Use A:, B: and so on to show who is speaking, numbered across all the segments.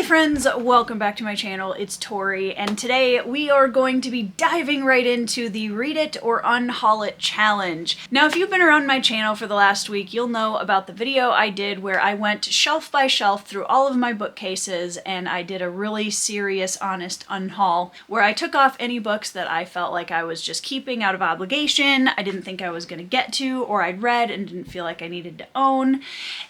A: Hey friends, welcome back to my channel. It's Tori, and today we are going to be diving right into the Read It or Unhaul It challenge. Now, if you've been around my channel for the last week, you'll know about the video I did where I went shelf by shelf through all of my bookcases and I did a really serious, honest unhaul where I took off any books that I felt like I was just keeping out of obligation, I didn't think I was going to get to, or I'd read and didn't feel like I needed to own,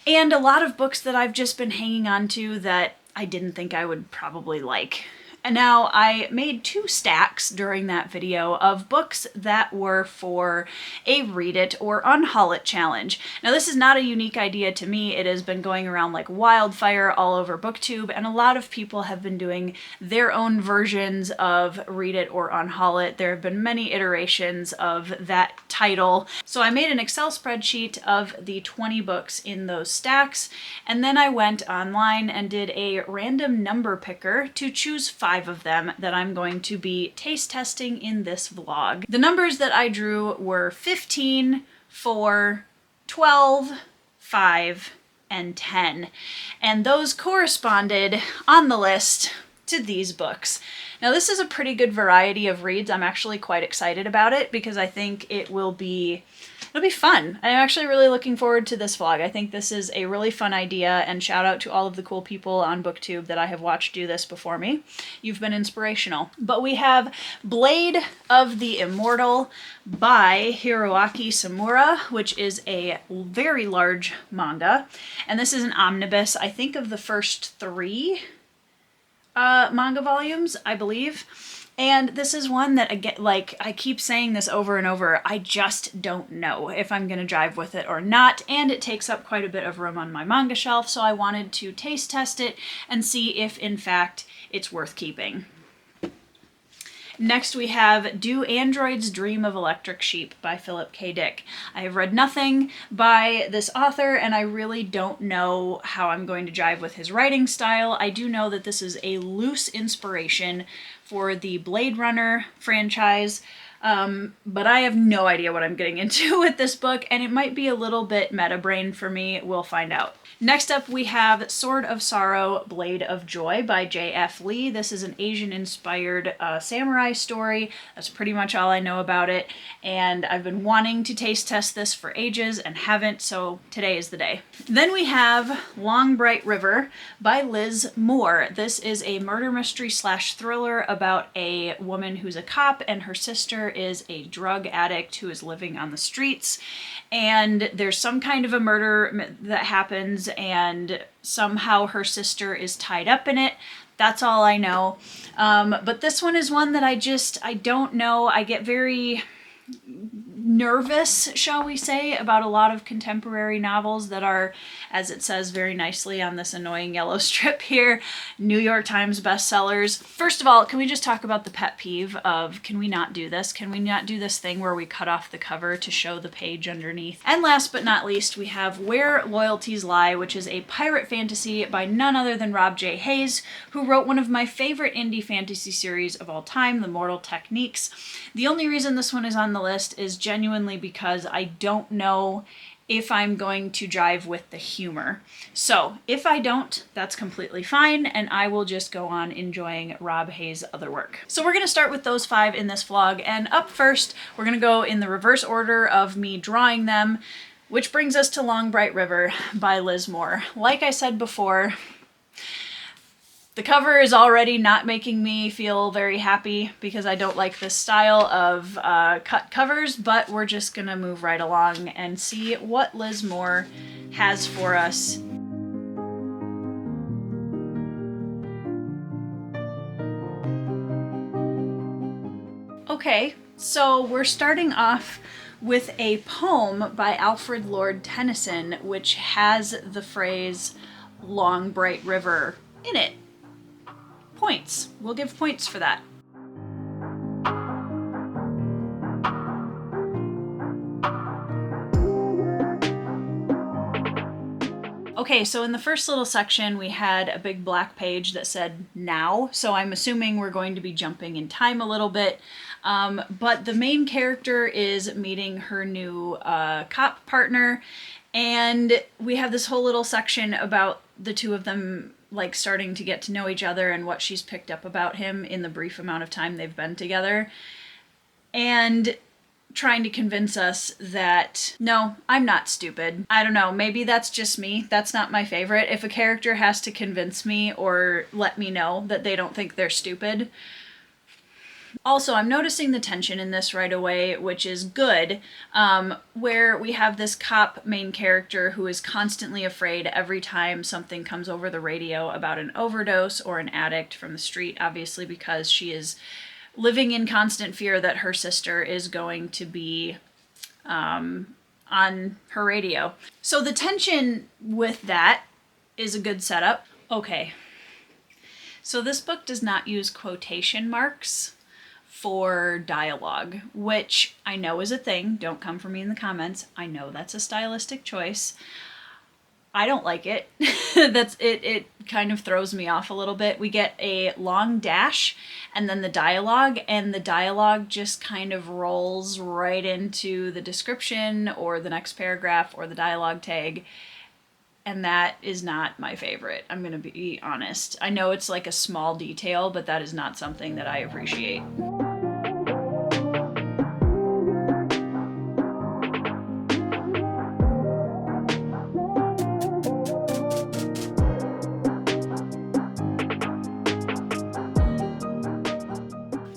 A: and a lot of books that I've just been hanging on to that I didn't think I would probably like. And now I made two stacks during that video of books that were for a Read It or Unhaul It challenge. Now this is not a unique idea to me. It has been going around like wildfire all over BookTube, and a lot of people have been doing their own versions of Read It or Unhaul It. There have been many iterations of that title. So I made an Excel spreadsheet of the 20 books in those stacks, and then I went online and did a random number picker to choose 5 of them that I'm going to be taste testing in this vlog. The numbers that I drew were 15, 4, 12, 5, and 10. And those corresponded on the list to these books. Now this is a pretty good variety of reads. I'm actually quite excited about it because I think it'll be fun. I'm actually really looking forward to this vlog. I think this is a really fun idea, and shout out to all of the cool people on BookTube that I have watched do this before me. You've been inspirational. But we have Blade of the Immortal by Hiroaki Samura, which is a very large manga. And this is an omnibus, I think, of the first 3 manga volumes, I believe. And this is one that, again, like I keep saying this over and over, I just don't know if I'm going to jive with it or not, and it takes up quite a bit of room on my manga shelf, so I wanted to taste test it and see if, in fact, it's worth keeping. Next we have Do Androids Dream of Electric Sheep by Philip K. Dick. I have read nothing by this author, and I really don't know how I'm going to jive with his writing style. I do know that this is a loose inspiration for the Blade Runner franchise, but I have no idea what I'm getting into with this book, and it might be a little bit meta-brain for me. We'll find out. Next up we have Sword of Sorrow, Blade of Joy by J.F. Lee. This is an Asian-inspired samurai story. That's pretty much all I know about it, and I've been wanting to taste test this for ages and haven't, so today is the day. Then we have Long Bright River by Liz Moore. This is a murder mystery slash thriller about a woman who's a cop and her sister is a drug addict who is living on the streets, and there's some kind of a murder that happens and somehow her sister is tied up in it. That's all I know. But this one is one that I don't know. I get very nervous, shall we say, about a lot of contemporary novels that are, as it says very nicely on this annoying yellow strip here, New York Times bestsellers. First of all, can we just talk about the pet peeve of, can we not do this? Can we not do this thing where we cut off the cover to show the page underneath? And last but not least, we have Where Loyalties Lie, which is a pirate fantasy by none other than Rob J. Hayes, who wrote one of my favorite indie fantasy series of all time, The Mortal Techniques. The only reason this one is on the list is genuinely because I don't know if I'm going to jive with the humor. So if I don't, that's completely fine, and I will just go on enjoying Rob Hayes' other work. So we're going to start with those 5 in this vlog, and up first, we're going to go in the reverse order of me drawing them, which brings us to Long Bright River by Liz Moore. Like I said before, the cover is already not making me feel very happy because I don't like this style of cut covers, but we're just gonna move right along and see what Liz Moore has for us. Okay, so we're starting off with a poem by Alfred Lord Tennyson, which has the phrase Long Bright River in it. Points. We'll give points for that. Okay, so in the first little section we had a big black page that said now, so I'm assuming we're going to be jumping in time a little bit. But the main character is meeting her new cop partner, and we have this whole little section about the two of them like starting to get to know each other and what she's picked up about him in the brief amount of time they've been together. And trying to convince us that, no, I'm not stupid. I don't know, maybe that's just me. That's not my favorite. If a character has to convince me or let me know that they don't think they're stupid. Also, I'm noticing the tension in this right away, which is good, where we have this cop main character who is constantly afraid every time something comes over the radio about an overdose or an addict from the street, obviously because she is living in constant fear that her sister is going to be on her radio. So the tension with that is a good setup. Okay, so this book does not use quotation marks for dialogue, which I know is a thing. Don't come for me in the comments. I know that's a stylistic choice. I don't like it. It kind of throws me off a little bit. We get a long dash and then the dialogue just kind of rolls right into the description or the next paragraph or the dialogue tag. And that is not my favorite. I'm going to be honest. I know it's like a small detail, but that is not something that I appreciate.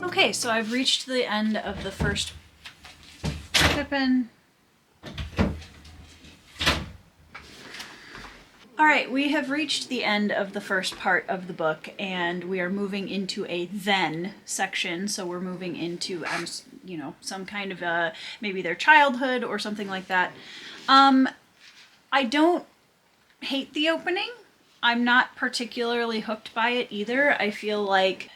A: Okay, so I've reached the end of the first Pippin. Alright, we have reached the end of the first part of the book, and we are moving into a then section, so we're moving into, some kind of maybe their childhood or something like that. I don't hate the opening. I'm not particularly hooked by it either. I feel like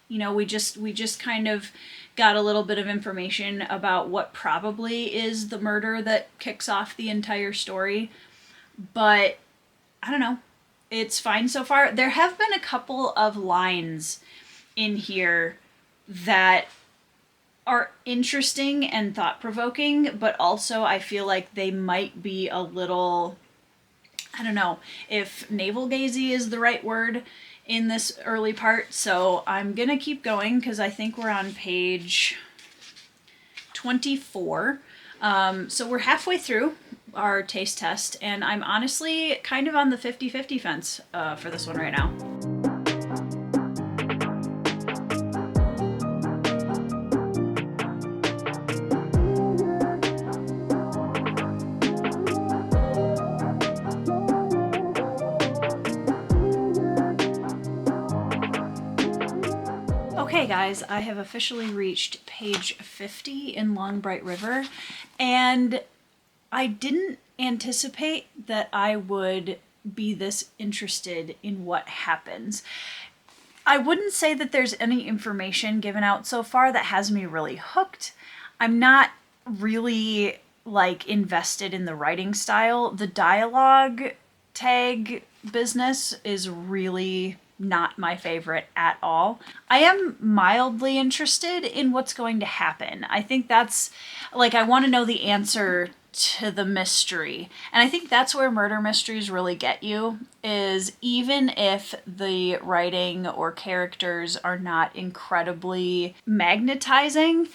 A: we just kind of got a little bit of information about what probably is the murder that kicks off the entire story. But I don't know. It's fine so far. There have been a couple of lines in here that are interesting and thought-provoking, but also I feel like they might be a little, I don't know if navel-gazy is the right word in this early part, so I'm gonna keep going because I think we're on page 24. So we're halfway through our taste test, and I'm honestly kind of on the 50-50 fence for this one right now. Okay guys, I have officially reached page 50 in Long Bright River, and I didn't anticipate that I would be this interested in what happens. I wouldn't say that there's any information given out so far that has me really hooked. I'm not really invested in the writing style. The dialogue tag business is really not my favorite at all. I am mildly interested in what's going to happen. I think that's, I want to know the answer to the mystery. And I think that's where murder mysteries really get you, is even if the writing or characters are not incredibly magnetizing,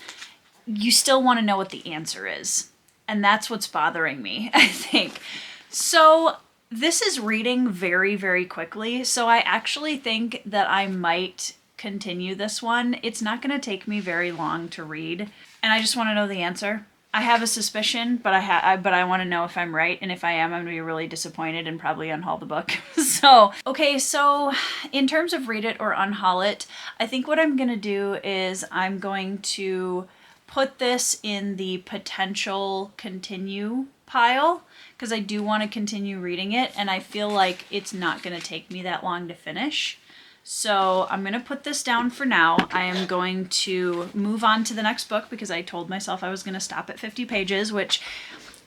A: you still want to know what the answer is. And that's what's bothering me, I think. So this is reading very, very quickly, so I actually think that I might continue this one. It's not going to take me very long to read, and I just want to know the answer. I have a suspicion, but I want to know if I'm right, and if I am, I'm going to be really disappointed and probably unhaul the book. So in terms of read it or unhaul it, I think what I'm going to do is I'm going to put this in the potential continue pile, because I do want to continue reading it, and I feel like it's not going to take me that long to finish. So I'm going to put this down for now. I am going to move on to the next book because I told myself I was going to stop at 50 pages, which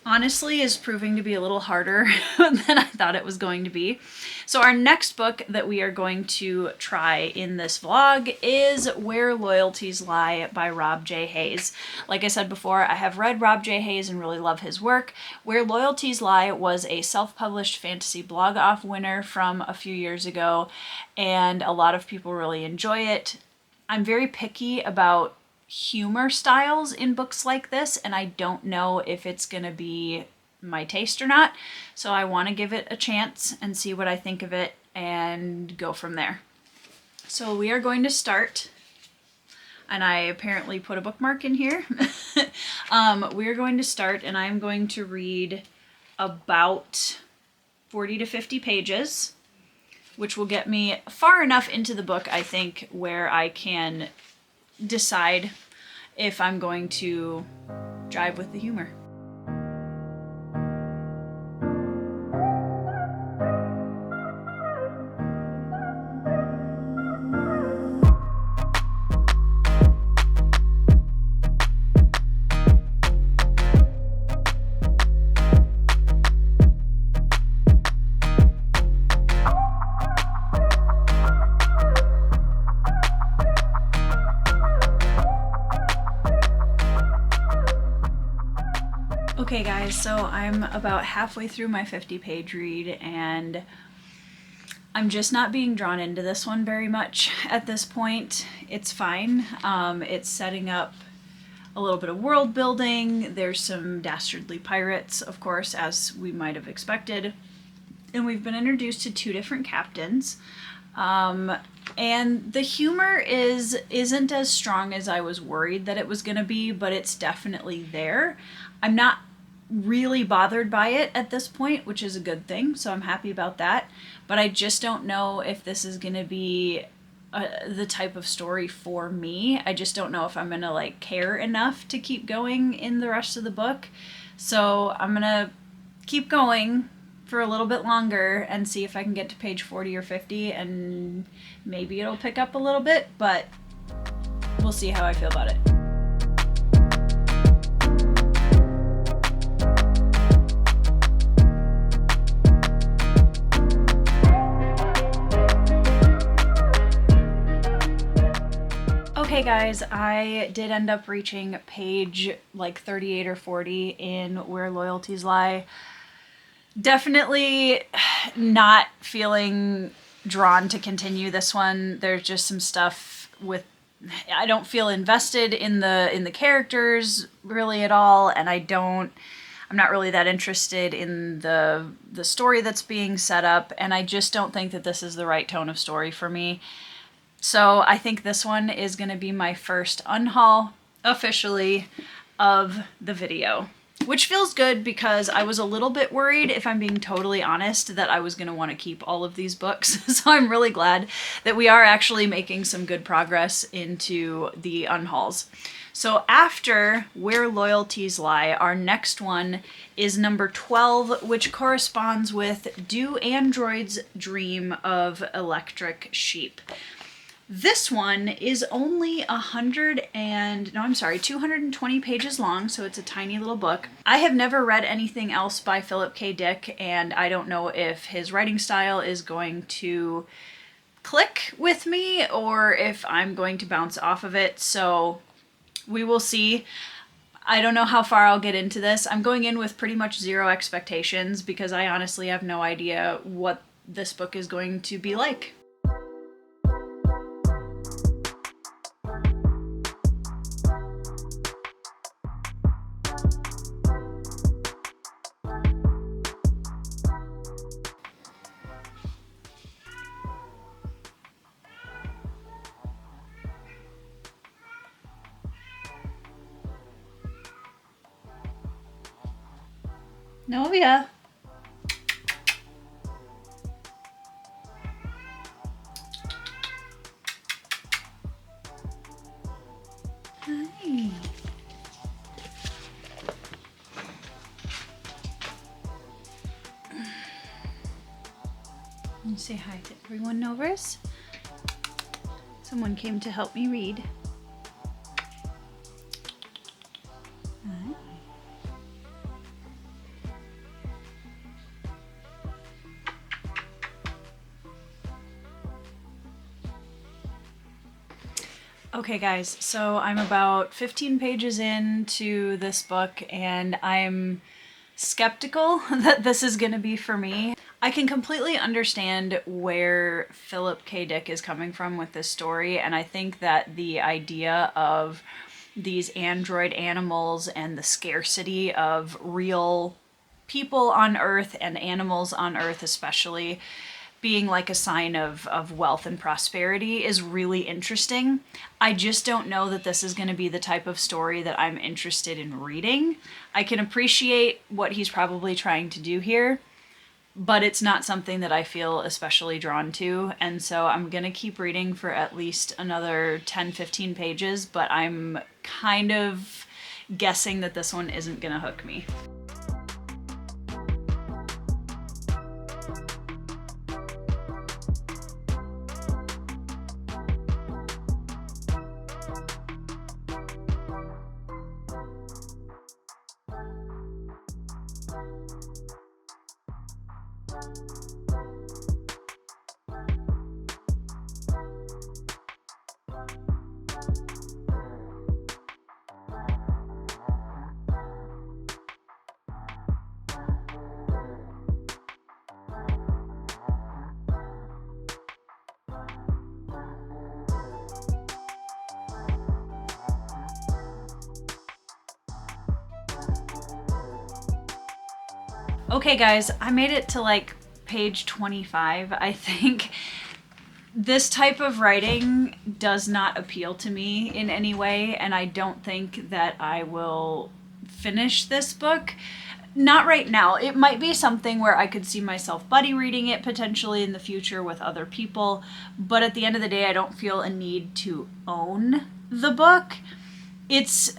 A: honestly is proving to be a little harder than I thought it was going to be. So our next book that we are going to try in this vlog is Where Loyalties Lie by Rob J. Hayes. Like I said before, I have read Rob J. Hayes and really love his work. Where Loyalties Lie was a self-published fantasy blog off winner from a few years ago, and a lot of people really enjoy it. I'm very picky about humor styles in books like this, and I don't know if it's gonna be my taste or not, so I want to give it a chance and see what I think of it and go from there. So we are going to start, and I apparently put a bookmark in here. We are going to start, and I'm going to read about 40 to 50 pages, which will get me far enough into the book, I think, where I can decide if I'm going to jive with the humor. Okay guys, so I'm about halfway through my 50-page read, and I'm just not being drawn into this one very much at this point. It's fine. It's setting up a little bit of world building. There's some dastardly pirates, of course, as we might have expected. And we've been introduced to 2 different captains. And the humor isn't as strong as I was worried that it was going to be, but it's definitely there. I'm not really bothered by it at this point, which is a good thing, so I'm happy about that. But I just don't know if this is going to be the type of story for me. I just don't know if I'm going to like care enough to keep going in the rest of the book. So I'm going to keep going for a little bit longer and see if I can get to page 40 or 50, and maybe it'll pick up a little bit, but we'll see how I feel about it. Okay guys, I did end up reaching page like 38 or 40 in Where Loyalties Lie. Definitely not feeling drawn to continue this one. There's just some stuff with, I don't feel invested in the characters really at all, and I'm not really that interested in the story that's being set up, and I just don't think that this is the right tone of story for me. So I think this one is going to be my first unhaul officially of the video, which feels good because I was a little bit worried, if I'm being totally honest, that I was going to want to keep all of these books. So I'm really glad that we are actually making some good progress into the unhauls. So after Where Loyalties Lie, our next one is number 12, which corresponds with Do Androids Dream of Electric Sheep? This one is only 220 pages long, so it's a tiny little book. I have never read anything else by Philip K. Dick, and I don't know if his writing style is going to click with me or if I'm going to bounce off of it, so we will see. I don't know how far I'll get into this. I'm going in with pretty much zero expectations because I honestly have no idea what this book is going to be like. Novia. Hi. And say hi to everyone, Novers. Someone came to help me read. Hi. Okay guys, so I'm about 15 pages into this book and I'm skeptical that this is gonna be for me. I can completely understand where Philip K. Dick is coming from with this story, and I think that the idea of these android animals and the scarcity of real people on Earth and animals on Earth especially being like a sign of wealth and prosperity is really interesting. I just don't know that this is going to be the type of story that I'm interested in reading. I can appreciate what he's probably trying to do here, but it's not something that I feel especially drawn to. And so I'm going to keep reading for at least another 10-15 pages, but I'm kind of guessing that this one isn't going to hook me. Okay guys, I made it to like page 25, I think. This type of writing does not appeal to me in any way, and I don't think that I will finish this book. Not right now. It might be something where I could see myself buddy reading it potentially in the future with other people, but at the end of the day, I don't feel a need to own the book. It's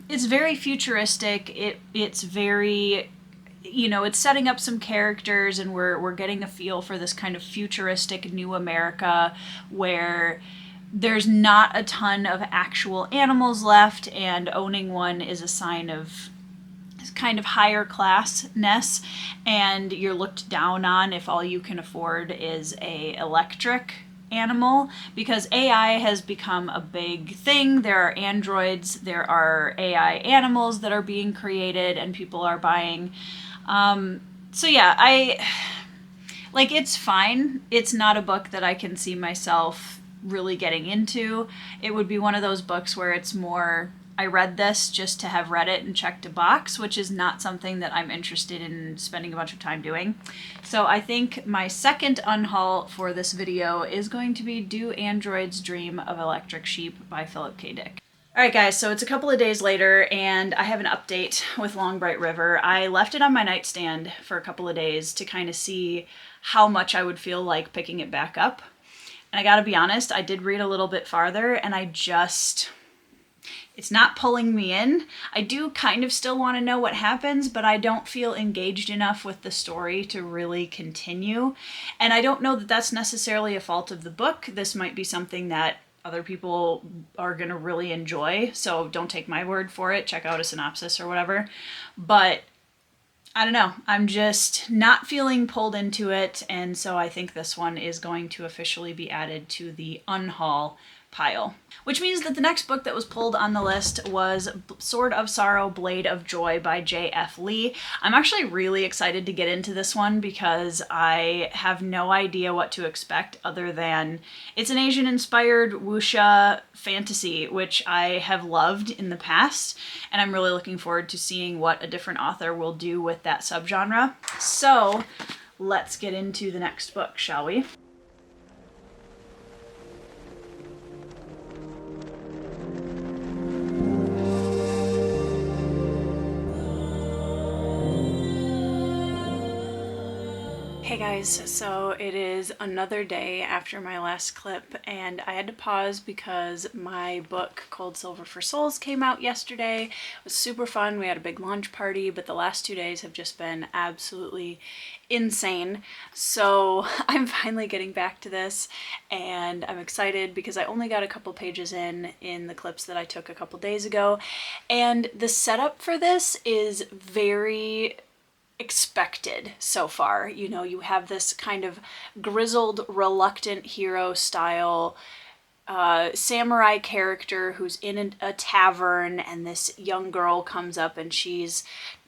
A: very futuristic. It's very, you know, it's setting up some characters, and we're getting a feel for this kind of futuristic new America where there's not a ton of actual animals left, and owning one is a sign of kind of higher classness, and you're looked down on if all you can afford is a electric animal, because AI has become a big thing. There are androids, there are AI animals that are being created, and people are buying. So yeah, it's fine. It's not a book that I can see myself really getting into. It would be one of those books where it's more, I read this just to have read it and checked a box, which is not something that I'm interested in spending a bunch of time doing. So I think my second unhaul for this video is going to be Do Androids Dream of Electric Sheep by Philip K. Dick. Alright guys, so it's a couple of days later and I have an update with Long Bright River. I left it on my nightstand for a couple of days to kind of see how much I would feel like picking it back up. And I gotta be honest, I did read a little bit farther and it's not pulling me in. I do kind of still want to know what happens, but I don't feel engaged enough with the story to really continue. And I don't know that that's necessarily a fault of the book. This might be something that other people are going to really enjoy, so don't take my word for it. Check out a synopsis or whatever. But I don't know. I'm just not feeling pulled into it, and so I think this one is going to officially be added to the unhaul pile. Which means that the next book that was pulled on the list was Sword of Sorrow, Blade of Joy by J.F. Lee. I'm actually really excited to get into this one because I have no idea what to expect other than it's an Asian-inspired wuxia fantasy, which I have loved in the past, and I'm really looking forward to seeing what a different author will do with that subgenre. So let's get into the next book, shall we? Hey guys, so it is another day after my last clip and I had to pause because my book Cold Silver for Souls came out yesterday. It was super fun. We had a big launch party, but the last 2 days have just been absolutely insane. So I'm finally getting back to this and I'm excited because I only got a couple pages in the clips that I took a couple days ago, and the setup for this is very expected so far. You know, you have this kind of grizzled, reluctant hero style samurai character who's in a tavern, and this young girl comes up and she's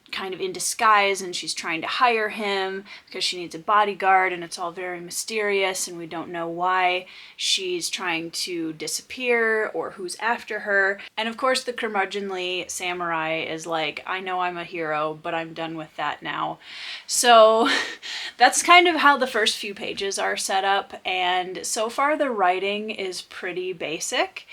A: kind of in disguise and she's trying to hire him because she needs a bodyguard, and it's all very mysterious and we don't know why she's trying to disappear or who's after her. And of course the curmudgeonly samurai is like, I know I'm a hero, but I'm done with that now. So that's kind of how the first few pages are set up, and so far the writing is pretty basic,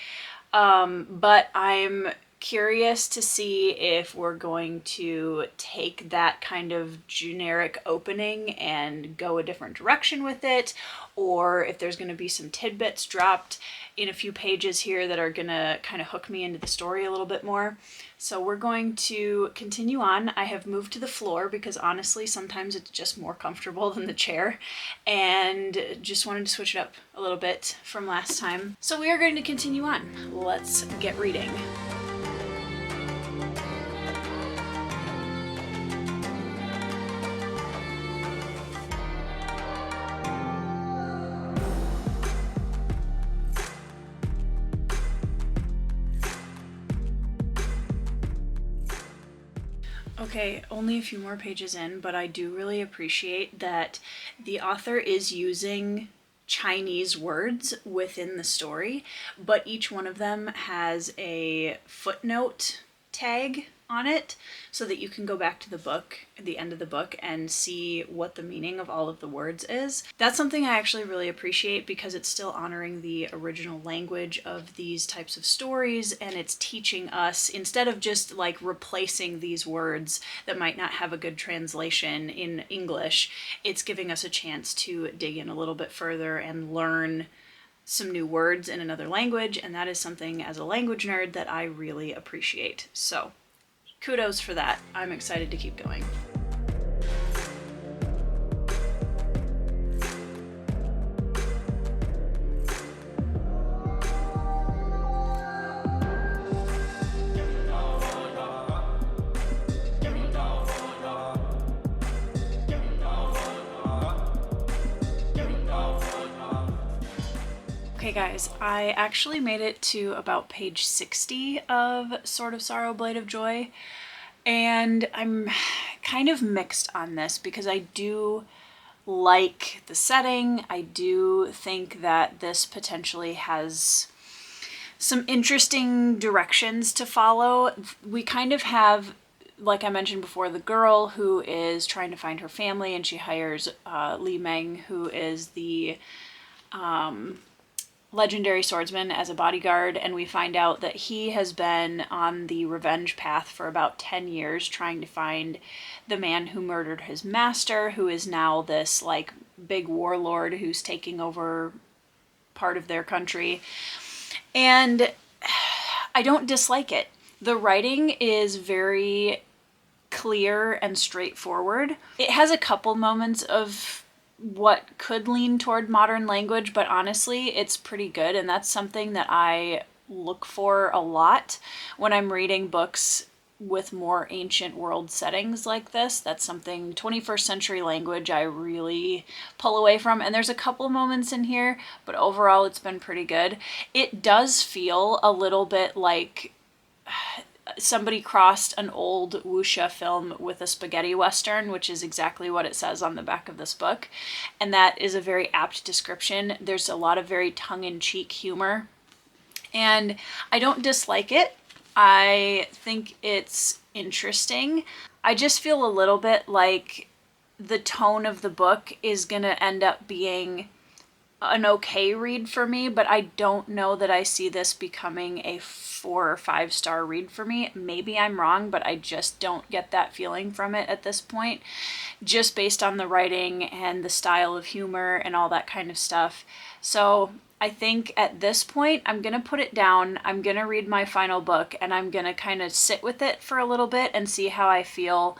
A: but I'm curious to see if we're going to take that kind of generic opening and go a different direction with it, or if there's going to be some tidbits dropped in a few pages here that are going to kind of hook me into the story a little bit more. So we're going to continue on. I have moved to the floor because honestly sometimes it's just more comfortable than the chair, and just wanted to switch it up a little bit from last time. So we are going to continue on. Let's get reading. Okay, only a few more pages in, but I do really appreciate that the author is using Chinese words within the story, but each one of them has a footnote tag on it so that you can go back to the book at the end of the book and see what the meaning of all of the words is. That's something I actually really appreciate because it's still honoring the original language of these types of stories, and it's teaching us, instead of just like replacing these words that might not have a good translation in English, it's giving us a chance to dig in a little bit further and learn some new words in another language, and that is something as a language nerd that I really appreciate. So kudos for that. I'm excited to keep going. Okay guys, I actually made it to about page 60 of Sword of Sorrow, Blade of Joy, and I'm kind of mixed on this because I do like the setting. I do think that this potentially has some interesting directions to follow. We kind of have, like I mentioned before, the girl who is trying to find her family, and she hires Li Meng, who is the legendary swordsman, as a bodyguard, and we find out that he has been on the revenge path for about 10 years trying to find the man who murdered his master, who is now this like big warlord who's taking over part of their country. And I don't dislike it. The writing is very clear and straightforward. It has a couple moments of what could lean toward modern language, but honestly it's pretty good, and that's something that I look for a lot when I'm reading books with more ancient world settings like this. That's something, 21st century language, I really pull away from, and there's a couple moments in here, but overall it's been pretty good. It does feel a little bit like somebody crossed an old wuxia film with a spaghetti western, which is exactly what it says on the back of this book, and that is a very apt description. There's a lot of very tongue-in-cheek humor, and I don't dislike it. I think it's interesting. I just feel a little bit like the tone of the book is gonna end up being an okay read for me, but I don't know that I see this becoming a 4 or 5 star read for me. Maybe I'm wrong, but I just don't get that feeling from it at this point, just based on the writing and the style of humor and all that kind of stuff. So I think at this point I'm gonna put it down. I'm gonna read my final book, and I'm gonna kind of sit with it for a little bit and see how I feel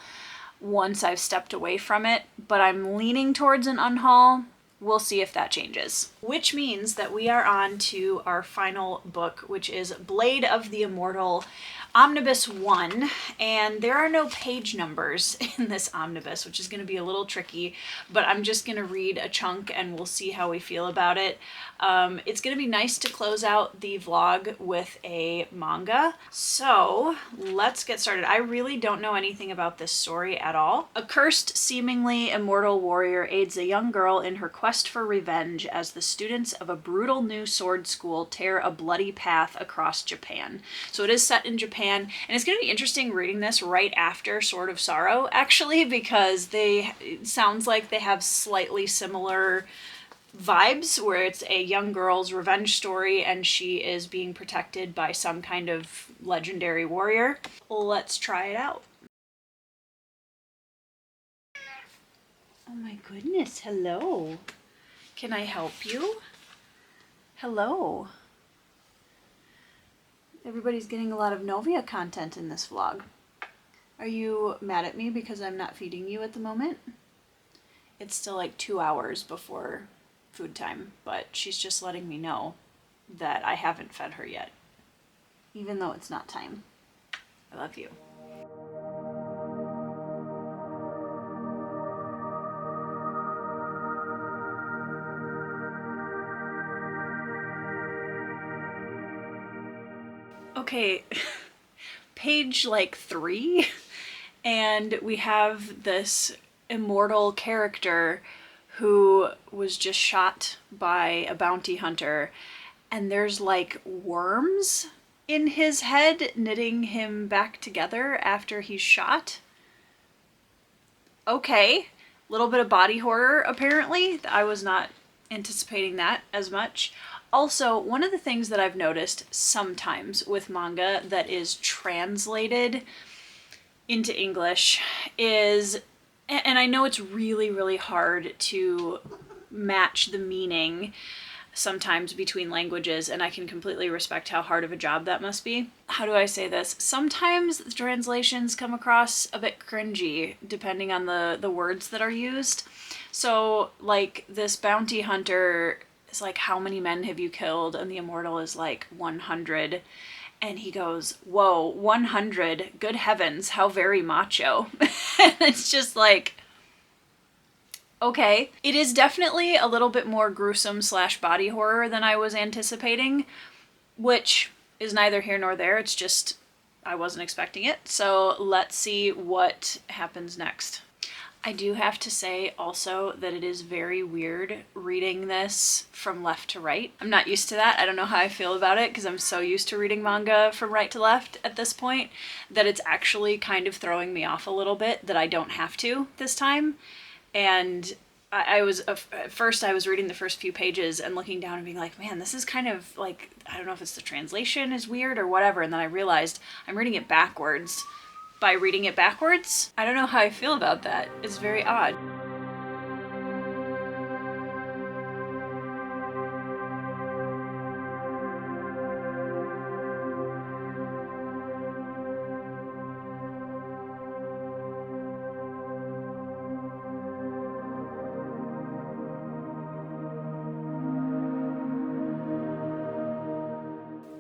A: once I've stepped away from it. But I'm leaning towards an unhaul We'll see if that changes. Which means that we are on to our final book, which is Blade of the Immortal, Omnibus 1, and there are no page numbers in this omnibus, which is going to be a little tricky, but I'm just going to read a chunk and we'll see how we feel about it. It's going to be nice to close out the vlog with a manga, so let's get started. I really don't know anything about this story at all. A cursed, seemingly immortal warrior aids a young girl in her quest for revenge as the students of a brutal new sword school tear a bloody path across Japan. So it is set in Japan. And it's going to be interesting reading this right after Sword of Sorrow, actually, because it sounds like they have slightly similar vibes, where it's a young girl's revenge story and she is being protected by some kind of legendary warrior. Let's try it out. Oh my goodness, hello. Can I help you? Hello. Everybody's getting a lot of Novia content in this vlog. Are you mad at me because I'm not feeding you at the moment? It's still like 2 hours before food time, but she's just letting me know that I haven't fed her yet, even though it's not time. I love you. Okay, page like 3, and we have this immortal character who was just shot by a bounty hunter, and there's like worms in his head knitting him back together after he's shot. Okay, a little bit of body horror apparently. I was not anticipating that as much. Also, one of the things that I've noticed sometimes with manga that is translated into English is, and I know it's really, really hard to match the meaning sometimes between languages, and I can completely respect how hard of a job that must be. How do I say this? Sometimes the translations come across a bit cringy depending on the words that are used. So, like, this bounty hunter is like, how many men have you killed? And the immortal is like, 100. And he goes, whoa, 100, good heavens, how very macho. And it's just like, okay. It is definitely a little bit more gruesome / body horror than I was anticipating, which is neither here nor there. It's just, I wasn't expecting it. So let's see what happens next. I do have to say also that it is very weird reading this from left to right. I'm not used to that. I don't know how I feel about it because I'm so used to reading manga from right to left at this point that it's actually kind of throwing me off a little bit that I don't have to this time. And I was, at first I was reading the first few pages and looking down and being like, man, this is kind of like, I don't know if it's the translation is weird or whatever. And then I realized I'm reading it backwards. By reading it backwards, I don't know how I feel about that. It's very odd.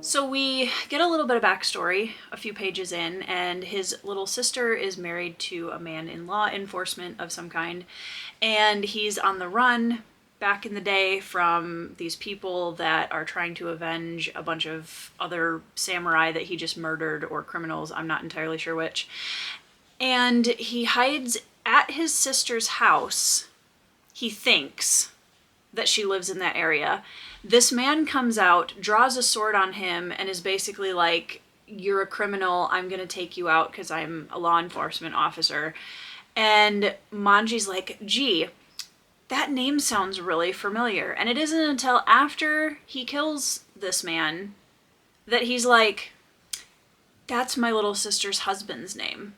A: So we get a little bit of backstory a few pages in, and his little sister is married to a man in law enforcement of some kind, and he's on the run back in the day from these people that are trying to avenge a bunch of other samurai that he just murdered, or criminals, I'm not entirely sure which. And he hides at his sister's house. He thinks that she lives in that area. This man comes out, draws a sword on him, and is basically like, you're a criminal, I'm gonna take you out because I'm a law enforcement officer. And Manji's like, gee, that name sounds really familiar. And it isn't until after he kills this man that he's like, that's my little sister's husband's name.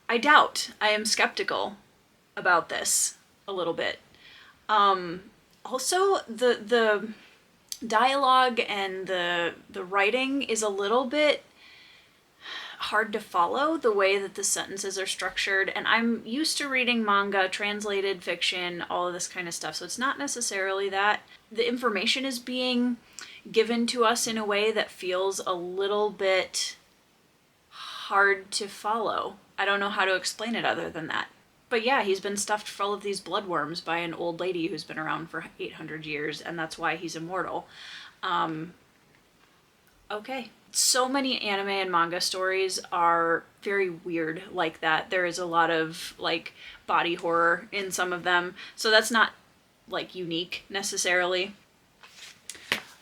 A: I doubt, I am skeptical about this a little bit. Also, the dialogue and the writing is a little bit hard to follow the way that the sentences are structured, and I'm used to reading manga, translated fiction, all of this kind of stuff, so it's not necessarily that. The information is being given to us in a way that feels a little bit hard to follow. I don't know how to explain it other than that. But yeah, he's been stuffed full of these bloodworms by an old lady who's been around for 800 years, and that's why he's immortal. Okay. So many anime and manga stories are very weird like that. There is a lot of, like, body horror in some of them, so that's not, like, unique necessarily.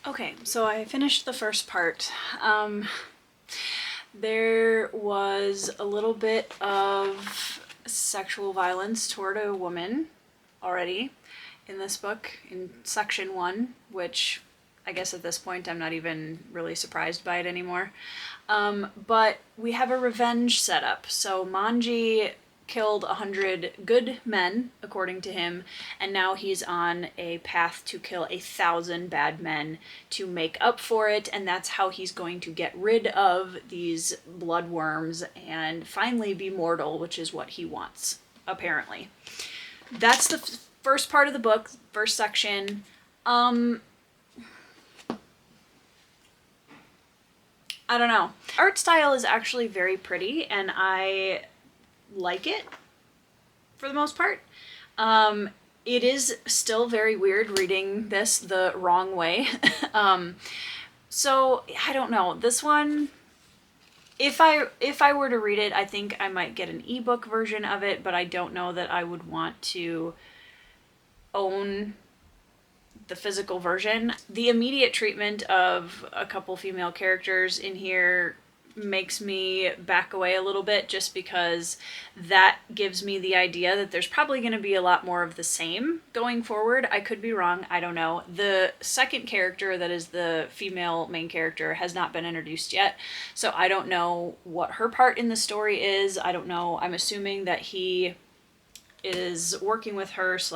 A: Okay, so I finished the first part. There was a little bit of sexual violence toward a woman already in this book, in section 1, which I guess at this point I'm not even really surprised by it anymore. But we have a revenge setup. So Manji killed 100 good men, according to him, and now he's on a path to kill 1,000 bad men to make up for it, and that's how he's going to get rid of these bloodworms and finally be mortal, which is what he wants, apparently. That's the first part of the book, first section. I don't know. Art style is actually very pretty, and I like it for the most part. It is still very weird reading this the wrong way. So I don't know. This one, if I were to read it, I think I might get an ebook version of it, but I don't know that I would want to own the physical version. The immediate treatment of a couple female characters in here makes me back away a little bit, just because that gives me the idea that there's probably going to be a lot more of the same going forward. I could be wrong. I don't know. The second character, that is the female main character, has not been introduced yet, so I don't know what her part in the story is. I don't know. I'm assuming that he is working with her /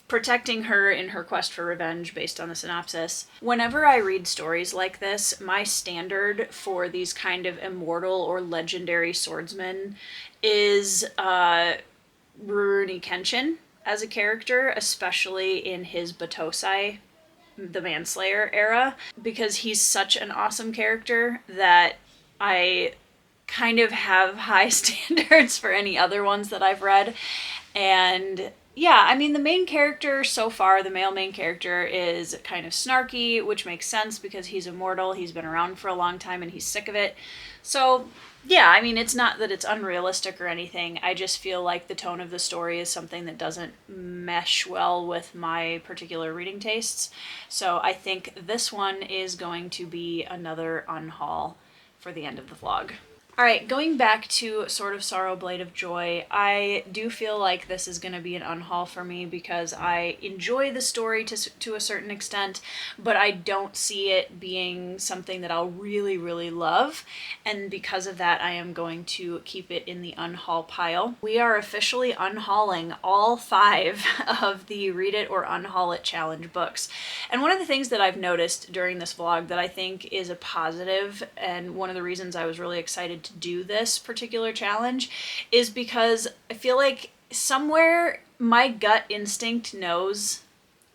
A: protecting her in her quest for revenge based on the synopsis. Whenever I read stories like this, my standard for these kind of immortal or legendary swordsmen is Rurouni Kenshin as a character, especially in his Batosai, the Manslayer era, because he's such an awesome character that I kind of have high standards for any other ones that I've read. And yeah, I mean, the main character so far, the male main character, is kind of snarky, which makes sense because he's immortal, he's been around for a long time, and he's sick of it. So, yeah, I mean, it's not that it's unrealistic or anything. I just feel like the tone of the story is something that doesn't mesh well with my particular reading tastes. So I think this one is going to be another unhaul for the end of the vlog. Alright, going back to Sword of Sorrow, Blade of Joy, I do feel like this is going to be an unhaul for me because I enjoy the story to a certain extent, but I don't see it being something that I'll really, really love, and because of that I am going to keep it in the unhaul pile. We are officially unhauling all 5 of the Read It or Unhaul It challenge books, and one of the things that I've noticed during this vlog that I think is a positive, and one of the reasons I was really excited to do this particular challenge, is because I feel like somewhere my gut instinct knows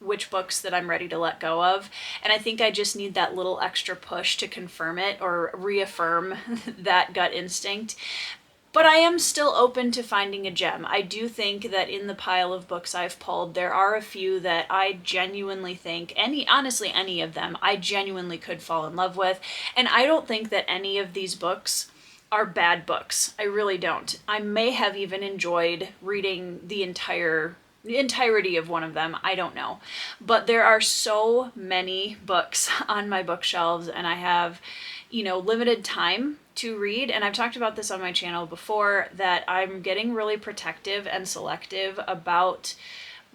A: which books that I'm ready to let go of, and I think I just need that little extra push to confirm it or reaffirm that gut instinct. But I am still open to finding a gem. I do think that in the pile of books I've pulled, there are a few that I genuinely think, honestly any of them, I genuinely could fall in love with, and I don't think that any of these books are bad books. I really don't. I may have even enjoyed reading the entirety of one of them. I don't know. But there are so many books on my bookshelves, and I have, limited time to read. And I've talked about this on my channel before, that I'm getting really protective and selective about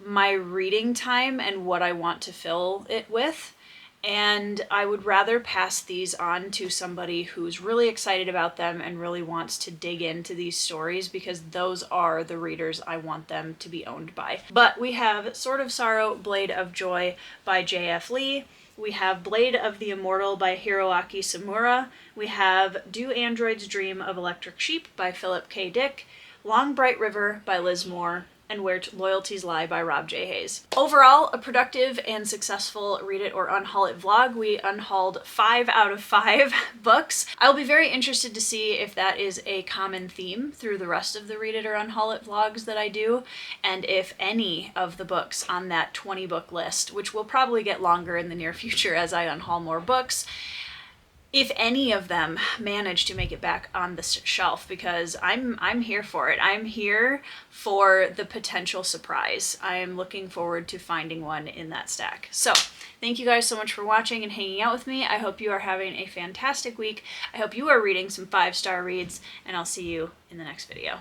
A: my reading time and what I want to fill it with. And I would rather pass these on to somebody who's really excited about them and really wants to dig into these stories, because those are the readers I want them to be owned by. But we have Sword of Sorrow, Blade of Joy by J.F. Lee, We have Blade of the Immortal by Hiroaki Samura. We have Do Androids Dream of Electric Sheep by Philip K. Dick. Long Bright River by Liz Moore, and Where Loyalties Lie by Rob J. Hayes. Overall, a productive and successful Read It or Unhaul It vlog. We unhauled 5 out of 5 books. I'll be very interested to see if that is a common theme through the rest of the Read It or Unhaul It vlogs that I do, and if any of the books on that 20 book list, which will probably get longer in the near future as I unhaul more books, if any of them manage to make it back on the shelf, because I'm here for it. I'm here for the potential surprise. I am looking forward to finding one in that stack. So thank you guys so much for watching and hanging out with me. I hope you are having a fantastic week. I hope you are reading some 5-star reads, and I'll see you in the next video.